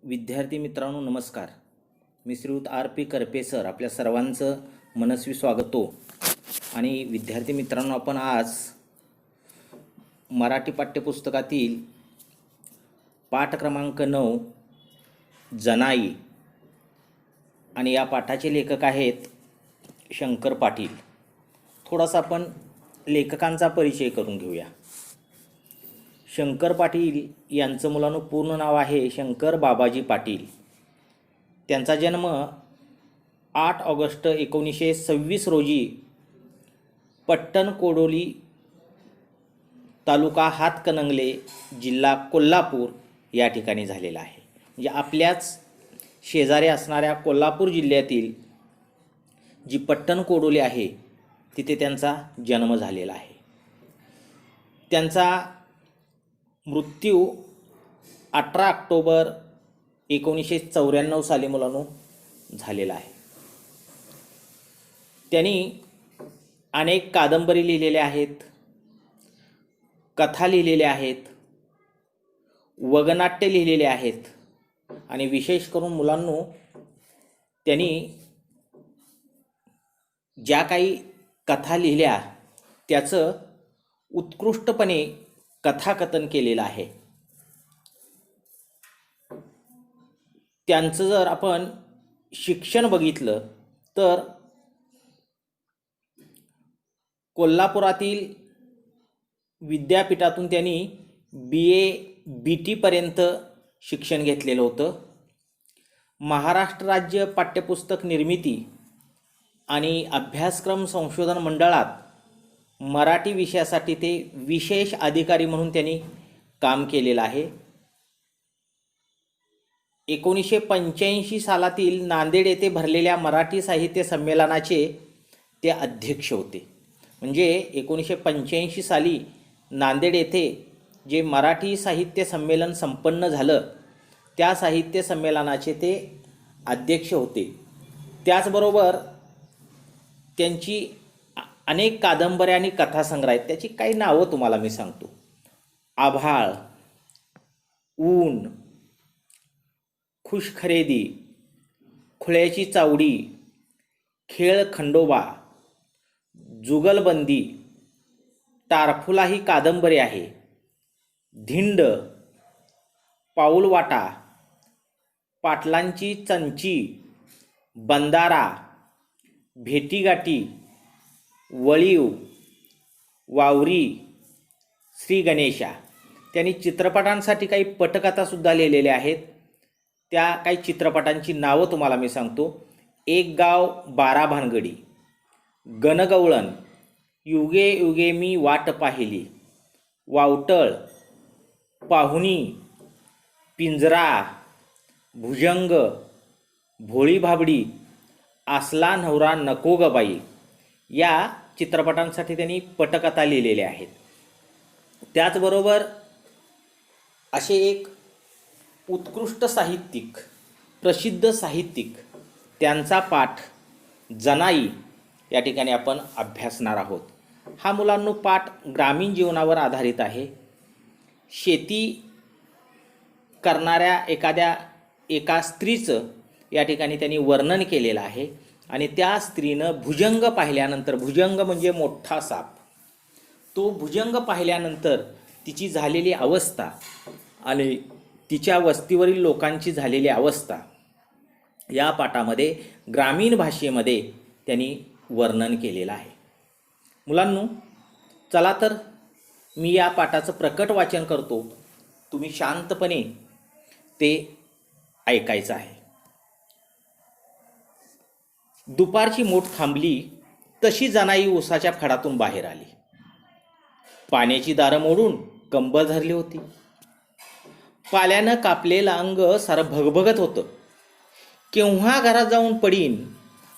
विद्यार्थी मित्रांनो नमस्कार. मी श्रीयुत आर पी करपे सर आपल्या सर्वांचं मनस्वी स्वागतो. आणि विद्यार्थी मित्रांनो, आपण आज मराठी पाठ्यपुस्तकातील पाठ क्रमांक 9 जनाई आणि या पाठाचे लेखक आहेत शंकर पाटील. थोडासा आपण लेखकांचा परिचय करून घेऊया. शंकर पाटील यांचं मुलांनो पूर्ण नाव आहे शंकर बाबाजी पाटील. त्यांचा जन्म 8 ऑगस्ट 1926 रोजी पट्टणकोडोली तालुका हातकणंगले जिल्हा कोल्हापूर या ठिकाणी झालेला आहे. म्हणजे आपल्याच शेजारी असणाऱ्या कोल्हापूर जिल्ह्यातील जी पट्टणकोडोली आहे तिथे त्यांचा जन्म झालेला आहे. त्यांचा मृत्यू 18 ऑक्टोबर 1994 साली मुलांनो झालेला आहे. त्यांनी अनेक कादंबरी लिहिलेल्या आहेत, कथा लिहिलेल्या आहेत, वगनाट्य लिहिलेले आहेत आणि विशेष करून मुलांनो त्यांनी ज्या काही कथा लिहिल्या त्याचं उत्कृष्टपणे कथाकथन केलेलं आहे. त्यांचं जर आपण शिक्षण बघितलं तर कोल्हापुरातील विद्यापीठातून त्यांनी BA BT पर्यंत शिक्षण घेतलेलं होतं. महाराष्ट्र राज्य पाठ्यपुस्तक निर्मिती आणि अभ्यासक्रम संशोधन मंडळात मराठी विषयासाठी ते विशेष अधिकारी म्हणून त्यांनी काम केलेलं आहे. 1985 सालातील नांदेड येथे भरलेल्या मराठी साहित्य संमेलनाचे ते अध्यक्ष होते. म्हणजे 1985 साली नांदेड येथे जे मराठी साहित्य संमेलन संपन्न झालं त्या साहित्य संमेलनाचे ते अध्यक्ष होते. त्याचबरोबर त्यांची अनेक कादंबऱ्या आणि कथासंग्रह आहेत. त्याची काही नावं तुम्हाला मी सांगतो. आभाळ, ऊन, खुश खरेदी, खुळ्याची चावडी, खेळ खंडोबा, जुगलबंदी, टारफुला ही कादंबरी आहे, धिंड, पाऊलवाटा, पाटलांची चंची, बंधारा, भेटीगाठी, वळीव, वावरी, श्री गणेशा. त्यांनी चित्रपटांसाठी काही पटकथासुद्धा लिहिलेल्या आहेत. त्या काही चित्रपटांची नावं तुम्हाला मी सांगतो. एक गाव 12 भानगडी, गणगवळण, युगे युगे मी वाट पाहिली, वावटळ, पाहुणी, पिंजरा, भुजंग, भोळी भाबडी, असला नवरा नको ग बाई या चित्रपटांसाठी त्यांनी पटकथा लिहिलेल्या आहेत. त्याचबरोबर असे एक उत्कृष्ट साहित्यिक, प्रसिद्ध साहित्यिक त्यांचा पाठ जनाई या ठिकाणी आपण अभ्यासणार आहोत. हा मुलांनो पाठ ग्रामीण जीवनावर आधारित आहे. शेती करणाऱ्या एका स्त्रीचं या ठिकाणी त्यांनी वर्णन केलेलं आहे. आणि त्या स्त्रीनं भुजंग पाहिल्यानंतर, भुजंग म्हणजे मोठा साप, तो भुजंग पाहिल्यानंतर तिची झालेली अवस्था आणि तिच्या वस्तीवरील लोकांची झालेली अवस्था या पाठामध्ये ग्रामीण भाषेमध्ये त्यांनी वर्णन केलेलं आहे. मुलांनो चला तर मी या पाठाचं प्रकट वाचन करतो. तुम्ही शांतपणे ते ऐकायचं आहे. दुपारची मोठ थांबली तशी जनाई उसाच्या खडातून बाहेर आली. पाण्याची दारं मोडून कंबल धरली होती. पाल्यानं कापलेलं अंग सारं भगभगत होतं. केव्हा घरात जाऊन पडीन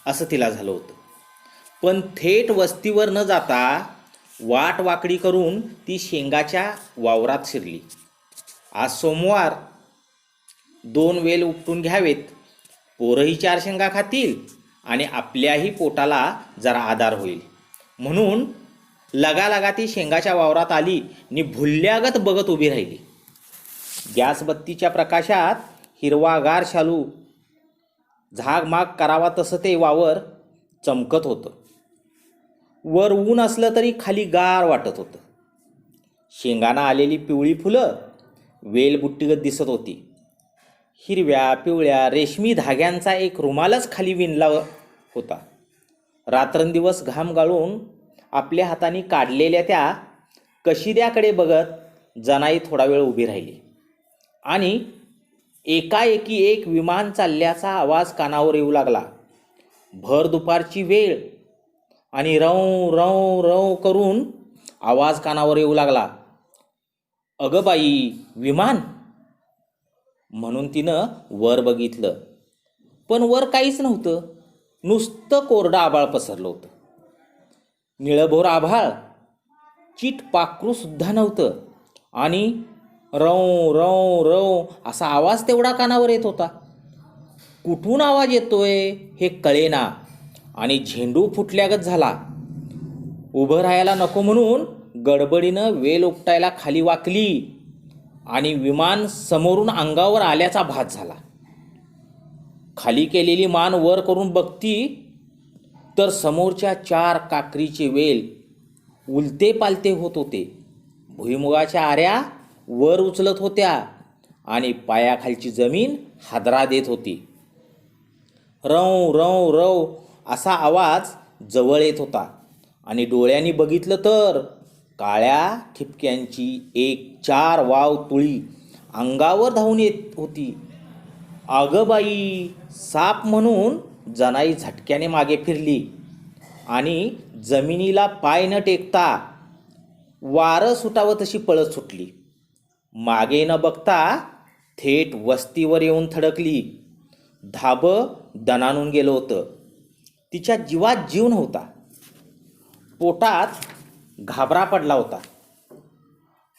असं तिला झालं होतं. पण थेट वस्तीवर न जाता वाट वाकडी करून ती शेंगाच्या वावरात शिरली. आज सोमवार, 2 वेल उपटून घ्यावेत, पोरंही 4 शेंगा खातील आणि आपल्याही पोटाला जरा आधार होईल म्हणून लगालगा ती शेंगाच्या वावरात आली आणि भुल्ल्यागत बघत उभी राहिली. गॅस बत्तीच्या प्रकाशात हिरवागार शालू झागमाग करावा तसं ते वावर चमकत होतं. वर ऊन असलं तरी खाली गार वाटत होतं. शेंगांना आलेली पिवळी फुलं वेलबुट्टीगत दिसत होती. हिरव्या पिवळ्या रेशमी धाग्यांचा एक रुमालच खाली विणला होता. रात्रंदिवस घाम गाळून आपल्या हाताने काढलेल्या त्या कशिद्याकडे बघत जनाई थोडा वेळ उभी राहिली आणि एकाएकी एक विमान चालल्याचा आवाज कानावर येऊ लागला. भर दुपारची वेळ आणि रव रव रव करून आवाज कानावर येऊ लागला. अगं बाई, विमान! म्हणून तिनं वर बघितलं, पण वर काहीच नव्हतं. नुसतं कोरडं आभाळ पसरलं होतं. निळभोर आभाळ, चिट पाखरू सुद्धा नव्हतं आणि रव रव रव असा आवाज तेवढा कानावर येत होता. कुठून आवाज येतोय हे कळेना आणि झेंडू फुटल्यागत झाला. उभं राहायला नको म्हणून गडबडीनं वेल उपटायला खाली वाकली आणि विमान समोरून अंगावर आल्याचा भास झाला. खाली केलेली मान वर करून बघती तर समोरच्या 4 काकरीचे वेल उलते पालते होत होते. भुईमुगाच्या आऱ्या वर उचलत होत्या आणि पायाखालची जमीन हादरा देत होती. रव रव रव असा आवाज जवळ येत होता आणि डोळ्यांनी बघितलं तर काळ्या ठिपक्यांची एक 4 वाव तुळी अंगावर धावून येत होती. अगं बाई, साप! म्हणून जनाई झटक्याने मागे फिरली आणि जमिनीला पाय न टेकता वारं सुटावं तशी पळत सुटली. मागे न बघता थेट वस्तीवर येऊन थडकली. धाबं दणानून गेलं होतं. तिच्या जीवात जीव नव्हता. पोटात घाबरा पडला होता.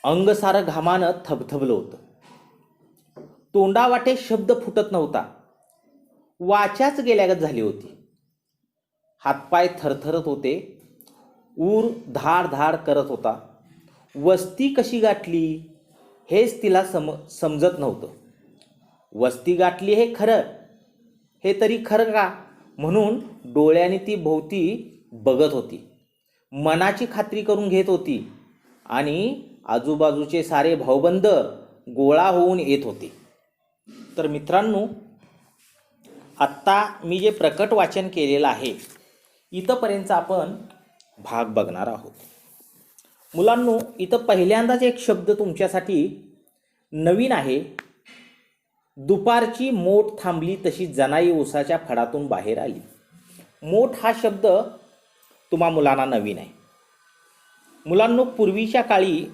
अंग सारं घामानं थबथबलं होतं. तोंडावाटे शब्द फुटत नव्हता. वाचाच गेल्यागत झाली होती. हातपाय थरथरत होते. ऊर धाड धाड करत होता. वस्ती कशी गाठली हेच तिला समजत नव्हतं. वस्ती गाठली हे खरं, हे तरी खरं का म्हणून डोळ्याने ती भोवती बघत होती. मनाची खात्री करून घेत होती आणि आजूबाजूचे सारे भाऊबंद गोळा होऊन येत होते. तर मित्रांनो, आत्ता मी जे प्रकट वाचन केलेलं आहे इथंपर्यंत आपण भाग बघणार आहोत. मुलांनो, इथं पहिल्यांदाच एक शब्द तुमच्यासाठी नवीन आहे. दुपारची मोठ थांबली तशी जनाई उसाच्या फडातून बाहेर आली. मोठ हा शब्द तुम्हा मुलांना नवीन आहे. मुलांनो, पूर्वीच्या काळी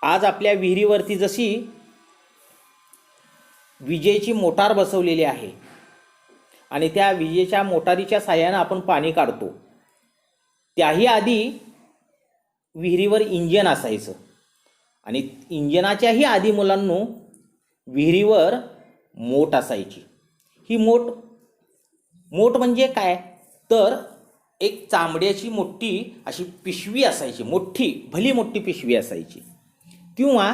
आज आपल्या विहिरीवरती जशी विजेची मोटार बसवलेली आहे आणि त्या विजेच्या मोटारीच्या साहाय्यानं आपण पाणी काढतो, त्याही आधी विहिरीवर इंजन असायचं आणि इंजनाच्याही आधी मुलांनो विहिरीवर मोट असायची. ही मोट म्हणजे काय तर एक चांबड्याची मोठी अशी पिशवी असायची. भली मोठी पिशवी असायची किंवा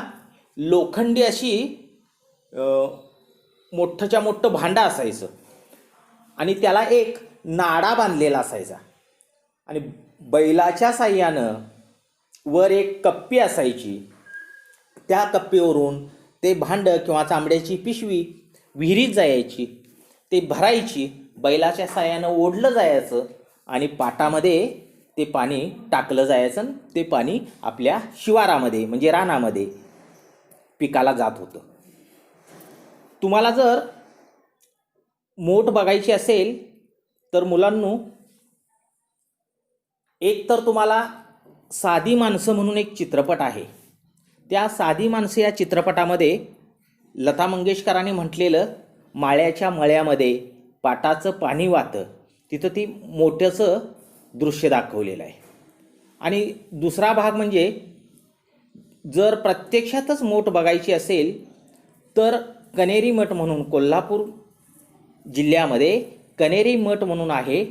लोखंडी अशी मोठंच्या मोठं भांडं असायचं आणि त्याला एक नाडा बांधलेला असायचा आणि बैलाच्या साहाय्यानं वर एक कप्पी असायची. त्या कप्पीवरून ते भांडं किंवा चांबड्याची पिशवी विहिरीत जायची. ते भरायची, बैलाच्या साहाय्यानं ओढलं जायचं आणि पाटामध्ये ते पाणी टाकलं जायचं. ते पाणी आपल्या शिवारामध्ये म्हणजे रानामध्ये पिकाला जात होतं. तुम्हाला जर मोठ बघायची असेल तर मुलांनो, एक तर तुम्हाला साधी माणसं म्हणून एक चित्रपट आहे. त्या साधी माणसं या चित्रपटामध्ये लता मंगेशकरांनी म्हटलेलं माळ्याच्या मळ्यामध्ये पाटाचं पाणी वाहतं, तिथं ती मोठ्याचं दृश्य दाखवलेलं आहे. आणि दुसरा भाग म्हणजे जर प्रत्यक्षातच मोठ बघायची असेल तर कनेरी मठ म्हणून कोल्हापूर जिल्ह्यामध्ये कनेरी मठ म्हणून आहे.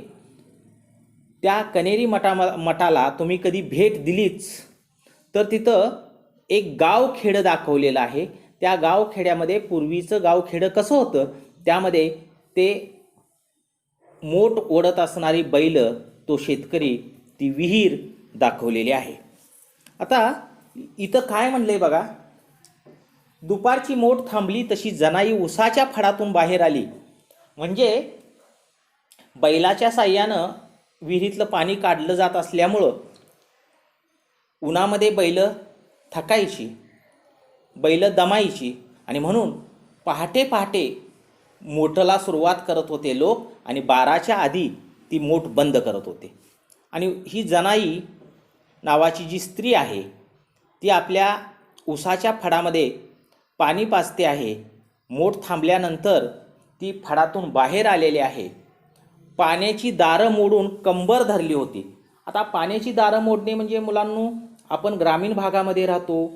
त्या कनेरी मठाला तुम्ही कधी भेट दिलीच तर तिथं एक गाव खेडं दाखवलेलं आहे. त्या गावखेड्यामध्ये पूर्वीचं गावखेडं कसं होतं, त्यामध्ये ते मोठ ओढत असणारी बैल, तो शेतकरी, ती विहीर दाखवलेली आहे. आता इथं काय म्हणलंय बघा, दुपारची मोठ थांबली तशी जनाई उसाच्या फडातून बाहेर आली. म्हणजे बैलाच्या साह्यानं विहिरीतलं पाणी काढलं जात असल्यामुळं उन्हामध्ये बैल थकायची, बैल दमायची, आणि म्हणून पहाटे पहाटे मोठला सुरुवात करत होते लोक आणि 12च्या आधी ती मोठ बंद करत होते. आणि ही जनाई नावाची जी स्त्री आहे ती आपल्या उसाच्या फडामध्ये पाणी पाजते आहे. मोठ थांबल्यानंतर ती फडातून बाहेर आलेली आहे. पाण्याची दारं मोडून कंबर धरली होती. आता पाण्याची दारं मोडणे म्हणजे मुलांनो, आपण ग्रामीण भागामध्ये राहतो,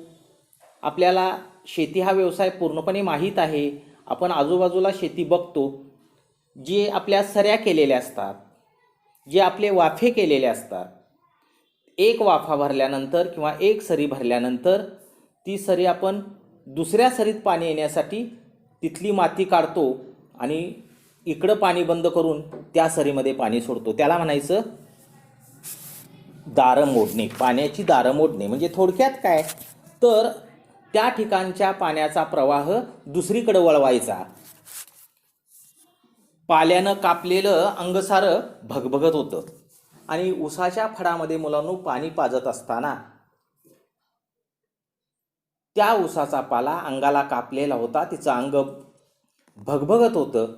आपल्याला शेती हा व्यवसाय पूर्णपणे माहीत आहे. आपण आजूबाजूला शेती बघतो, जे आपल्या सऱ्या केलेल्या असतात, जे आपले वाफे केलेले असतात. एक वाफा भरल्यानंतर किंवा एक सरी भरल्यानंतर ती सरी आपण दुसऱ्या सरीत पाणी येण्यासाठी तिथली माती काढतो आणि इकडं पाणी बंद करून त्या सरीमध्ये पाणी सोडतो. त्याला म्हणायचं दारं मोडणे, पाण्याची दारं मोडणे. म्हणजे थोडक्यात काय, तर त्या ठिकाणच्या पाण्याचा प्रवाह दुसरीकडे वळवायचा. पाल्यानं कापलेलं अंग सारं भगभगत होतं आणि उसाच्या फडामध्ये मुलांनो पाणी पाजत असताना त्या उसाचा पाला अंगाला कापलेला होता, तिचं अंग भगभगत होतं.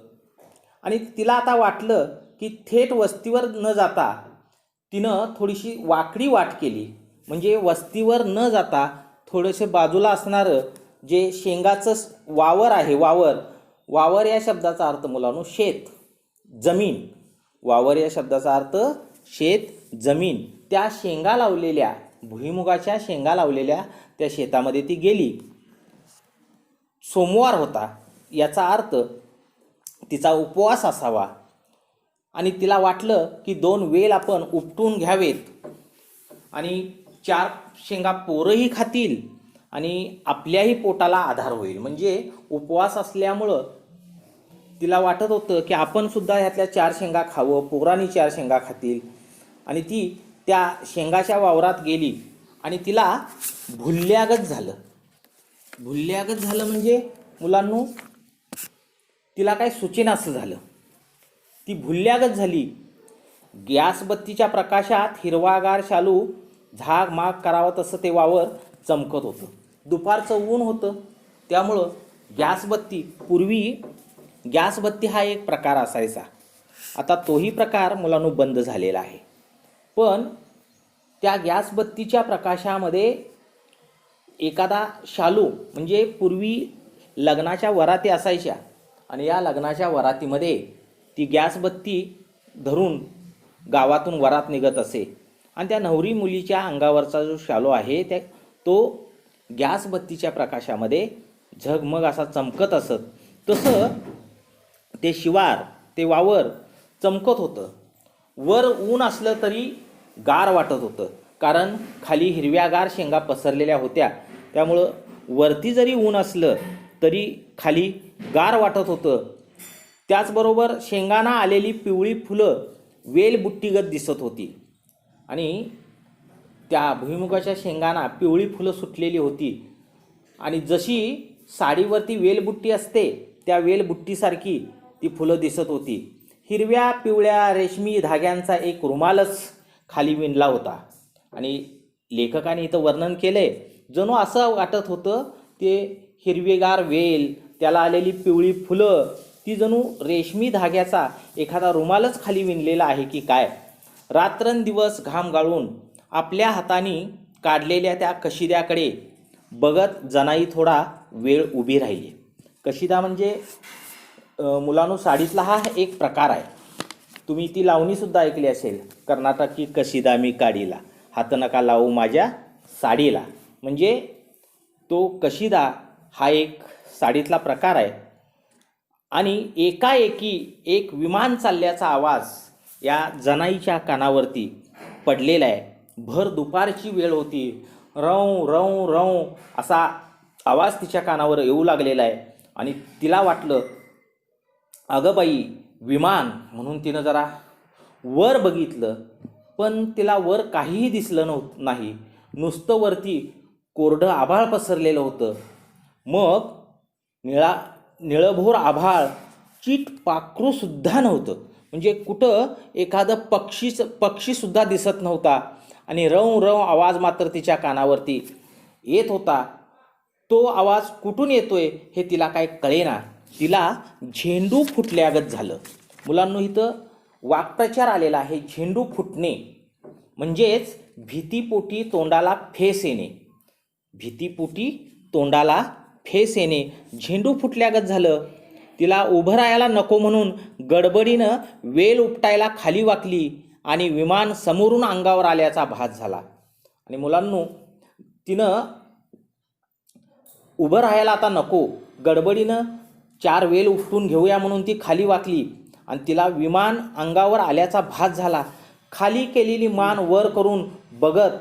आणि तिला आता वाटलं की थेट वस्तीवर न जाता तिनं थोडीशी वाकडी वाट केली. म्हणजे वस्तीवर न जाता थोडंसं बाजूला असणारं जे शेंगाचं वावर आहे, वावर या शब्दाचा अर्थ मुलांनो शेत, जमीन. वावर या शब्दाचा अर्थ शेत, जमीन. त्या शेंगा लावलेल्या, भुईमुगाच्या शेंगा लावलेल्या त्या शेतामध्ये ती गेली. सोमवार होता, याचा अर्थ तिचा उपवास असावा. आणि तिला वाटलं की 2 वेल आपण उपटून घ्यावेत आणि 4 शेंगा पोरंही खातील आणि आपल्याही पोटाला आधार होईल. म्हणजे उपवास असल्यामुळं तिला वाटत होतं की आपण सुद्धा ह्यातल्या 4 शेंगा खावं, पोरांनी 4 शेंगा खातील. आणि ती त्या शेंगाच्या वावरात गेली आणि तिला भुल्ल्यागत झालं. भुल्ल्यागत झालं म्हणजे मुलांनो, तिला काय सुचेनासं झालं. ती भुल्ल्यागत झाली. गॅस बत्तीच्या प्रकाशात हिरवागार शालू झाग माग करावं तसं ते वावर चमकत होतं. दुपारचं ऊन होतं, त्यामुळं पूर्वी गॅस बत्ती हा एक प्रकार असायचा. आता तोही प्रकार मुलांनो बंद झालेला आहे. पण त्या गॅस बत्तीच्या प्रकाशामध्ये एखादा शालू, म्हणजे पूर्वी लग्नाच्या वराती असायच्या आणि या लग्नाच्या वरातीमध्ये ती गॅस बत्ती धरून गावातून वरात निघत असे आणि त्या नवरी मुलीच्या अंगावरचा जो शालू आहे तो गॅस बत्तीच्या प्रकाशामध्ये झगमग असा चमकत असत. तसं ते शिवार, ते वावर चमकत होतं. वर ऊन असलं तरी गार वाटत होतं, कारण खाली हिरव्यागार शेंगा पसरलेल्या होत्या. त्यामुळं वरती जरी ऊन असलं तरी खाली गार वाटत होतं. त्याचबरोबर शेंगांना आलेली पिवळी फुलं वेलबुट्टीगत दिसत होती आणि त्या भुईमुगाच्या शेंगांना पिवळी फुलं सुटलेली होती आणि जशी साडीवरती वेलबुट्टी असते त्या वेलबुट्टीसारखी ती फुलं दिसत होती. हिरव्या पिवळ्या रेशमी धाग्यांचा एक रुमालच खाली विणला होता आणि लेखकाने इथं वर्णन केलंय, जणू असं वाटत होतं ते हिरवेगार वेल, त्याला आलेली पिवळी फुलं, ती जणू रेशमी धाग्याचा एखादा रुमालच खाली विणलेला आहे की काय. रात्रंदिवस घाम गाळून आपल्या हाताने काढलेल्या त्या कशिद्याकडे बघत जनाई थोडा वेळ उभी राहिली. कशिदा म्हणजे मुलांनो साडीतला हा एक प्रकार आहे. तुम्ही ती लावणीसुद्धा ऐकली असेल, कर्नाटकी कशिदा मी काढीला, हात नका लावू माझ्या साडीला. म्हणजे तो कशिदा हा एक साडीतला प्रकार आहे. आणि एकाएकी एक विमान चालल्याचा आवाज या जनाईच्या कानावरती पडलेला आहे. भर दुपारची वेळ होती. रव रव रव असा आवाज तिच्या कानावर येऊ लागलेला आहे आणि तिला वाटलं, अगं बाई विमान, म्हणून तिनं जरा वर बघितलं, पण तिला वर काहीही दिसलं नाही. नुसतं वरती कोरडं आभाळ पसरलेलं होतं. मग निळभोर आभाळ, चीट पाखरूसुद्धा नव्हतं. म्हणजे कुठं एखादं पक्षीसुद्धा दिसत नव्हता. आणि रव रव आवाज मात्र तिच्या कानावरती येत होता. तो आवाज कुठून येतोय हे तिला काय कळेना. तिला झेंडू फुटल्यागत झालं. मुलांनो, इथं वाक्प्रचार आलेला आहे, झेंडू फुटणे म्हणजेच भीतीपोटी तोंडाला फेस येणे. भीतीपोटी तोंडाला फेस येणे, झेंडू फुटल्यागत झालं. तिला उभं राहायला नको म्हणून गडबडीनं वेल उपटायला खाली वाकली आणि विमान समोरून अंगावर आल्याचा भास झाला. आणि मुलांनो, तिनं उभं राहायला आता नको, गडबडीनं 4 वेल उपटून घेऊया म्हणून ती खाली वाकली आणि तिला विमान अंगावर आल्याचा भास झाला. खाली केलेली मान वर करून बघत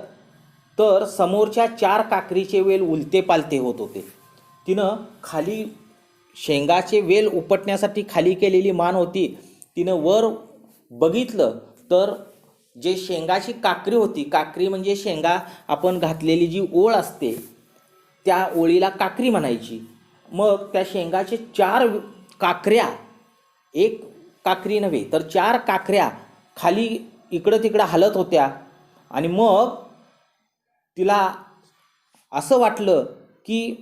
तर समोरच्या 4 काकरीचे वेल उलते पालते होत होते. तिनं खाली शेंगाचे वेल उपटण्यासाठी खाली केलेली मान होती. तिनं वर बघितलं तर जे शेंगाची काकरी होती, काकरी म्हणजे शेंगा आपण घातलेली जी ओळ असते त्या ओळीला काकरी म्हणायची. मग त्या शेंगाचे 4 काकऱ्या, एक काकरी नव्हे तर 4 काकऱ्या खाली इकडं तिकडं हलत होत्या. आणि मग तिला असं वाटलं की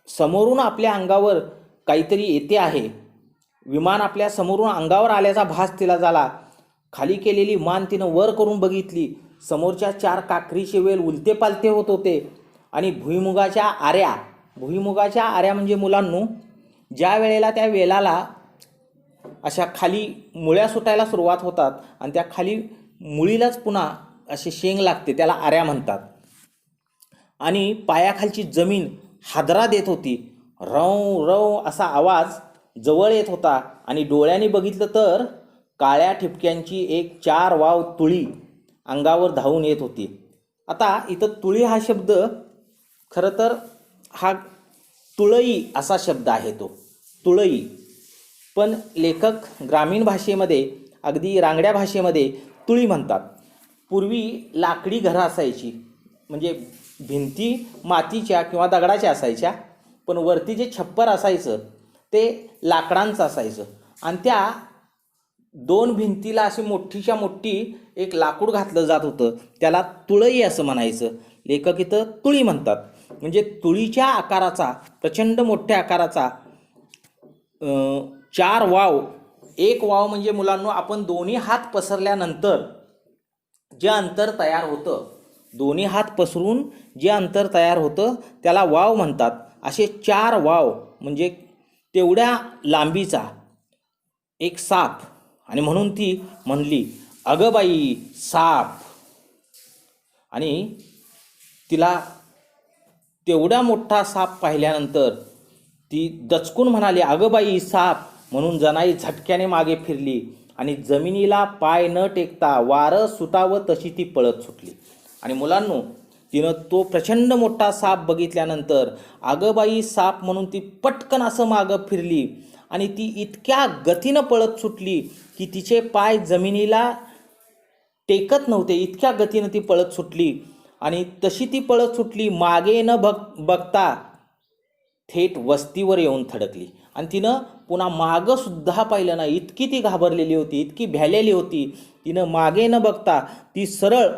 समोरून आपल्या अंगावर काहीतरी येते आहे. विमान आपल्या समोरून अंगावर आल्याचा भास तिला झाला. खाली केलेली मान तिनं वर करून बघितली. समोरच्या 4 काकरीचे वेल उलते पालते होत होते आणि भुईमुगाच्या आऱ्या म्हणजे मुलांनो, ज्या वेळेला त्या वेलाला अशा खाली मुळ्या सुटायला सुरुवात होतात आणि त्या खाली मुळीलाच पुन्हा असे शेंग लागते, त्याला आऱ्या म्हणतात. आणि पायाखालची जमीन हादरा देत होती. रव रव असा आवाज जवळ येत होता आणि डोळ्यांनी बघितलं तर काळ्या ठिपक्यांची एक 4 वाव तुळी अंगावर धावून येत होती. आता इथं तुळी हा शब्द खरं तर हा तुळई असा शब्द आहे, तो तुळई. पण लेखक ग्रामीण भाषेमध्ये, अगदी रांगड्या भाषेमध्ये तुळी म्हणतात. पूर्वी लाकडी घरं असायची, म्हणजे भिंती मातीच्या किंवा दगडाच्या असायच्या, पण वरती जे छप्पर असायचं ते लाकडांचं असायचं. आणि त्या 2 भिंतीला अशी मोठीच्या मोठी एक लाकूड घातलं जात होतं, त्याला तुळई असं म्हणायचं. लेखक इथं तुळी म्हणतात. म्हणजे तुळीच्या आकाराचा, प्रचंड मोठ्या आकाराचा 4 वाव. एक वाव म्हणजे मुलांनो, आपण दोन्ही हात पसरल्यानंतर जे अंतर तयार होतं, दोन्ही हात पसरून जे अंतर तयार होतं त्याला वाव म्हणतात. असे 4 वाव म्हणजे तेवढ्या लांबीचा एक साप. आणि म्हणून ती म्हणली, अगं बाई साप. आणि तिला तेवढा मोठा साप पाहिल्यानंतर ती दचकून म्हणाली, अगं बाई साप. म्हणून जनाई झटक्याने मागे फिरली आणि जमिनीला पाय न टेकता वारं सुटावं तशी ती पळत सुटली. आणि मुलांनो, तिनं तो प्रचंड मोठा साप बघितल्यानंतर अगं बाई साप म्हणून ती पटकन असं मागं फिरली आणि ती इतक्या गतीनं पळत सुटली की तिचे पाय जमिनीला टेकत नव्हते, इतक्या गतीनं ती पळत सुटली. आणि तशी ती पळत सुटली, मागे न बघता थेट वस्तीवर येऊन थडकली. आणि तिनं पुन्हा मागं सुद्धा पाहिलं नाही, इतकी ती घाबरलेली होती, इतकी भ्यालेली होती. तिनं मागे न बघता ती सरळ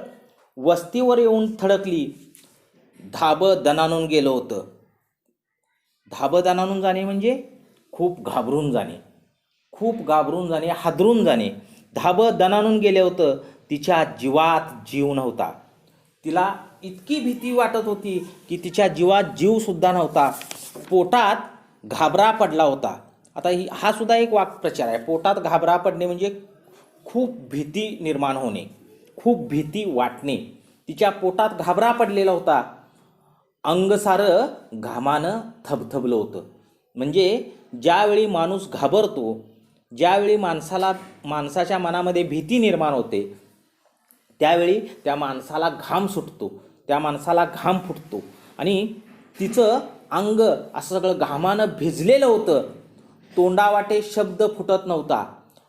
वस्तीवर येऊन थडकली. धाबं दणाणून गेलं होतं. धाबं दणाणून जाणे म्हणजे खूप घाबरून जाणे, खूप घाबरून जाणे, हादरून जाणे. धाबं दणाणून गेलं होतं. तिच्या जीवात जीव नव्हता. तिला इतकी भीती वाटत होती की तिच्या जीवात जीवसुद्धा नव्हता. पोटात घाबरा पडला होता. आता हा सुद्धा एक वाक्प्रचार आहे. पोटात घाबरा पडणे म्हणजे खूप भीती निर्माण होणे, खूप भीती वाटणे. तिच्या पोटात घाबरा पडलेला होता. अंग सारं घामानं थबथबलं होतं. म्हणजे ज्यावेळी माणूस घाबरतो, ज्यावेळी माणसाच्या मनामध्ये भीती निर्माण होते, त्यावेळी त्या माणसाला घाम सुटतो, त्या माणसाला घाम फुटतो. आणि तिचं अंग असं सगळं घामानं भिजलेलं होतं. तोंडावाटे शब्द फुटत नव्हता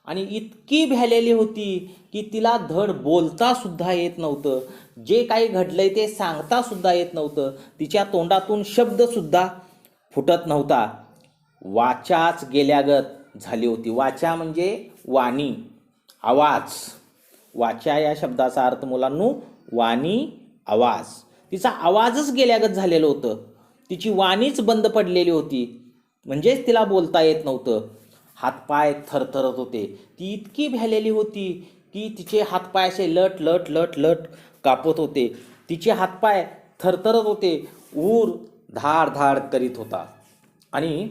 आणि इतकी भ्यालेली होती की तिला धड बोलता सुद्धा येत नव्हतं. जे काही घडलंय ते सांगता सुद्धा येत नव्हतं. तिच्या तोंडातून शब्द सुद्धा फुटत नव्हता. वाचाच गेल्यागत झाली होती. वाचा म्हणजे वाणी, आवाज. वाचा या शब्दाचा अर्थ मुलांनो वाणी, आवाज. तिचा आवाजच गेल्यागत झालेलं होतं. तिची वाणीच बंद पडलेली होती, म्हणजेच तिला बोलता येत नव्हतं. हातपाय थरथरत होते. ती इतकी भ्यालेली होती की तिचे हातपाय असे लट लट लट लट कापत होते. तिचे हातपाय थरथरत होते. ऊर धाड धाड करीत होता. आणि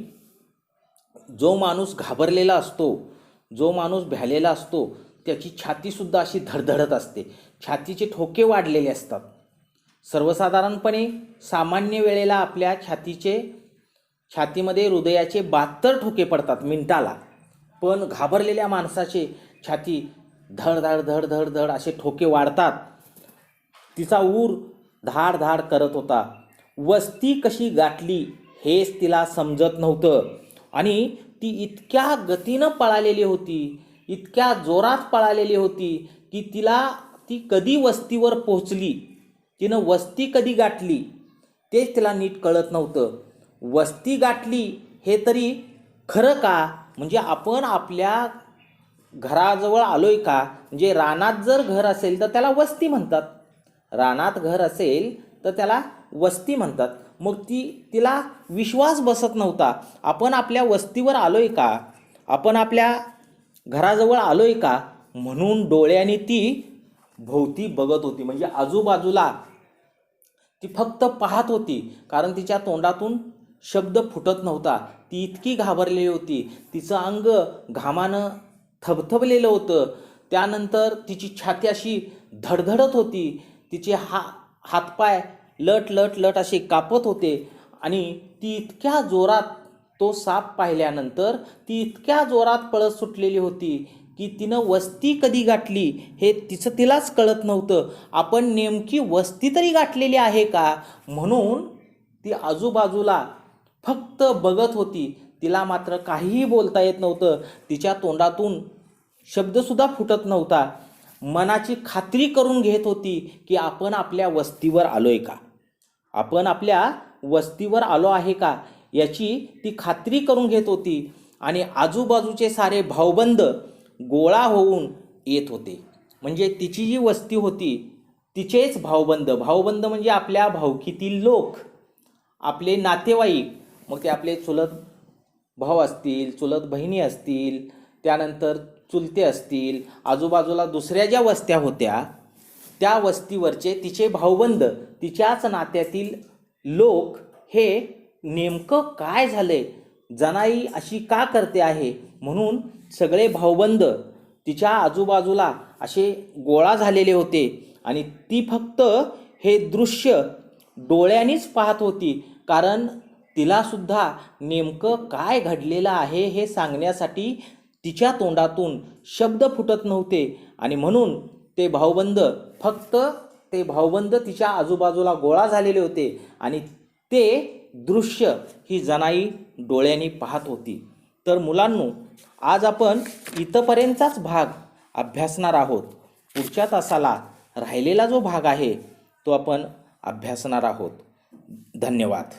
जो माणूस घाबरलेला असतो, जो माणूस भ्यालेला असतो, त्याची छातीसुद्धा अशी धडधडत असते. छातीचे ठोके वाढलेले असतात. सर्वसाधारणपणे सामान्य वेळेला आपल्या छातीमध्ये हृदयाचे 72 ठोके पडतात मिनिटाला. पण घाबरलेल्या माणसाचे छाती धड धड धड धड धड असे ठोके वाढतात. तिचा ऊर धाड धाड करत होता. वस्ती कशी गाठली हेच तिला समजत नव्हतं. आणि ती इतक्या गतीनं पळालेली होती, इतक्या जोरात पळालेली होती की ती कधी वस्तीवर पोहोचली, तिनं वस्ती कधी गाठली तेच तिला नीट कळत नव्हतं. वस्ती गाठली हे तरी खरं का? म्हणजे आपण आपल्या घराजवळ आलोय का? म्हणजे रानात जर घर असेल तर त्याला वस्ती म्हणतात. रानात घर असेल तर त्याला वस्ती म्हणतात. मग तिला विश्वास बसत नव्हता. आपण आपल्या वस्तीवर आलोय का? आपण आपल्या घराजवळ आलोय का? म्हणून डोळ्यांनी ती भोवती बघत होती. म्हणजे आजूबाजूला ती फक्त पाहत होती. कारण तिच्या तोंडातून शब्द फुटत नव्हता. ती इतकी घाबरलेली होती. तिचं अंग घामानं थबथबलेलं होतं. त्यानंतर तिची छाती अशी धडधडत होती. तिचे हातपाय लट लट लट असे कापत होते. आणि ती इतक्या जोरात तो साप पाहिल्यानंतर ती इतक्या जोरात पळत सुटलेली होती की तिनं वस्ती कधी गाठली हे तिलाच कळत नव्हतं. आपण नेमकी वस्ती तरी गाठलेली आहे का? म्हणून ती आजूबाजूला फक्त बघत होती. तिला मात्र काहीही बोलता येत नव्हतं. तिच्या तोंडातून शब्दसुद्धा फुटत नव्हता. मनाची खात्री करून घेत होती की आपण आपल्या वस्तीवर आलोय का? आपण आपल्या वस्तीवर आलो आहे का याची ती खात्री करून घेत होती. आणि आजूबाजूचे सारे भाऊबंद गोळा होऊन येत होते. म्हणजे तिची जी वस्ती होती तिचेच भाऊबंद म्हणजे आपल्या भावकीतील लोक, आपले नातेवाईक. मग ते आपले चुलत भाऊ असतील, चुलत बहिणी असतील, त्यानंतर चुलते असतील, आजूबाजूला दुसऱ्या ज्या वस्त्या होत्या त्या वस्तीवरचे तिचे भाऊबंद, तिच्याच नात्यातील लोक हे नेमकं काय झालंय, जनाई अशी का करते आहे म्हणून सगळे भाऊबंद तिच्या आजूबाजूला असे गोळा झालेले होते. आणि ती फक्त हे दृश्य डोळ्यांनीच पाहत होती. कारण तिलासुद्धा नेमकं काय घडलेलं आहे हे सांगण्यासाठी तिच्या तोंडातून शब्द फुटत नव्हते. आणि म्हणून ते भाऊबंद तिच्या आजूबाजूला गोळा झालेले होते. आणि ते दृश्य ही जनाई डोळ्यांनी पाहत होती. तर मुलांनो, आज आपण इथपर्यंतचाच भाग अभ्यासणार आहोत. पुढच्या तासाला राहिलेला जो भाग आहे तो आपण अभ्यासणार आहोत. धन्यवाद.